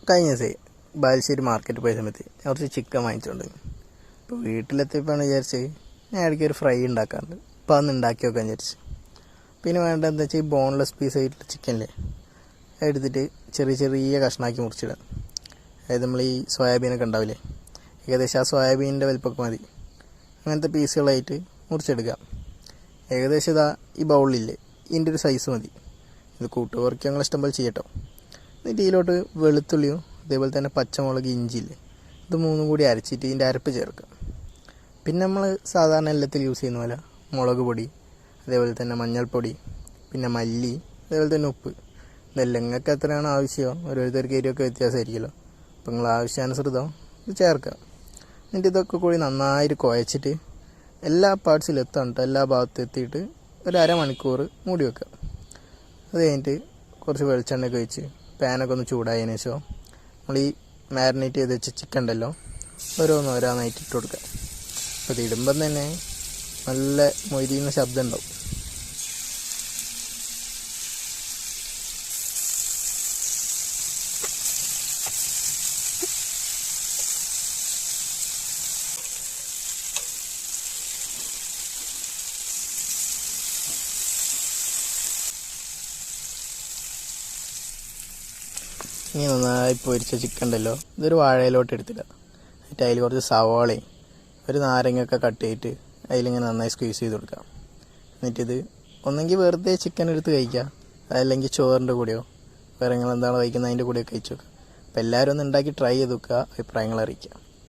കഴിഞ്ഞ ദിവസേ ബാലുശ്ശേരി മാർക്കറ്റ് പോയ സമയത്ത് ഞാൻ കുറച്ച് ചിക്കൻ വാങ്ങിച്ചുകൊണ്ട് ഇപ്പോൾ വീട്ടിലെത്തിയപ്പോഴാണ് വിചാരിച്ച് ഞാൻ ഇടയ്ക്ക് ഒരു ഫ്രൈ ഉണ്ടാക്കാറുണ്ട്. അപ്പോൾ അതൊന്ന് ഉണ്ടാക്കി വെക്കാൻ വിചാരിച്ചു. പിന്നെ വേണ്ടത് എന്താ വെച്ചാൽ ഈ ബോൺലെസ് പീസ് ആയിട്ടുള്ള ചിക്കനില്ലേ എടുത്തിട്ട് ചെറിയ ചെറിയ കഷ്ണമാക്കി മുറിച്ചിടുക. അതായത് നമ്മൾ ഈ സോയാബീനൊക്കെ ഉണ്ടാവില്ലേ, ഏകദേശം ആ സോയാബീനിൻ്റെ വലിപ്പമൊക്കെ മതി അങ്ങനത്തെ പീസുകളായിട്ട് മുറിച്ചെടുക്കുക. ഏകദേശം ഇതാ ഈ ബൗളിലില്ലേ ഇതിൻ്റെ ഒരു സൈസ് മതി. ഇത് കൂട്ടുപൊറുക്കി ഞങ്ങൾ ഇഷ്ടം പോലെ ചെയ്യട്ടോ. എന്നിട്ട് ഇതിലോട്ട് വെളുത്തുള്ളിയും അതേപോലെ തന്നെ പച്ചമുളക്, ഇഞ്ചിയില്ലേ ഇത് മൂന്നും കൂടി അരച്ചിട്ട് ഇതിൻ്റെ അരപ്പ് ചേർക്കുക. പിന്നെ നമ്മൾ സാധാരണ എല്ലാത്തിൽ യൂസ് ചെയ്യുന്ന പോലെ മുളക് പൊടി, അതേപോലെ തന്നെ മഞ്ഞൾപ്പൊടി, പിന്നെ മല്ലി, അതേപോലെ തന്നെ ഉപ്പ്, ഇതെല്ലാം നിങ്ങൾക്ക് എത്രയാണ് ആവശ്യമോ ഓരോരുത്തർക്ക് എരിവൊക്കെ വ്യത്യാസമായിരിക്കുമല്ലോ. അപ്പോൾ നിങ്ങൾ ആവശ്യാനുസൃതം ഇത് ചേർക്കുക. എന്നിട്ട് ഇതൊക്കെ കൂടി നന്നായിട്ട് കുഴച്ചിട്ട് എല്ലാ പാർട്സിലും എത്താണ്ട് എല്ലാ ഭാഗത്തും എത്തിയിട്ട് ഒരു അരമണിക്കൂർ മൂടി വെക്കുക. അത് കഴിഞ്ഞിട്ട് കുറച്ച് വെളിച്ചെണ്ണയൊക്കെ ഒഴിച്ച് പാനൊക്കെ ഒന്ന് ചൂടായതിനു ശേഷം നമ്മൾ ഈ മാരിനേറ്റ് ചെയ്ത് വെച്ച ചിക്കൻ ഉണ്ടല്ലോ ഓരോന്നായിട്ട് ഇട്ട് കൊടുക്കുക. അപ്പോൾ ഇത് ഇടുമ്പം തന്നെ നല്ല മൊരിയുന്ന ശബ്ദം ഉണ്ടാവും. ഇനി നന്നായി പൊരിച്ച ചിക്കൻ ഉണ്ടല്ലോ ഇതൊരു വാഴയിലോട്ട് എടുത്തിടുക. എന്നിട്ട് അതിൽ കുറച്ച് സവാളയും ഒരു നാരങ്ങയൊക്കെ കട്ട് ചെയ്തിട്ട് അതിലിങ്ങനെ നന്നായി സ്ക്വീസ് ചെയ്ത് കൊടുക്കുക. എന്നിട്ടിത് ഒന്നെങ്കിൽ വെറുതെ ചിക്കൻ എടുത്ത് കഴിക്കുക, അതല്ലെങ്കിൽ ചോറിൻ്റെ കൂടെയോ വേറെ നിങ്ങൾ എന്താണോ കഴിക്കുന്നത് അതിൻ്റെ കൂടെയോ കഴിച്ച് വെക്കുക. അപ്പോൾ എല്ലാവരും ഒന്ന് ഉണ്ടാക്കി ട്രൈ ചെയ്ത് വെക്കുക, അഭിപ്രായങ്ങൾ അറിയിക്കുക.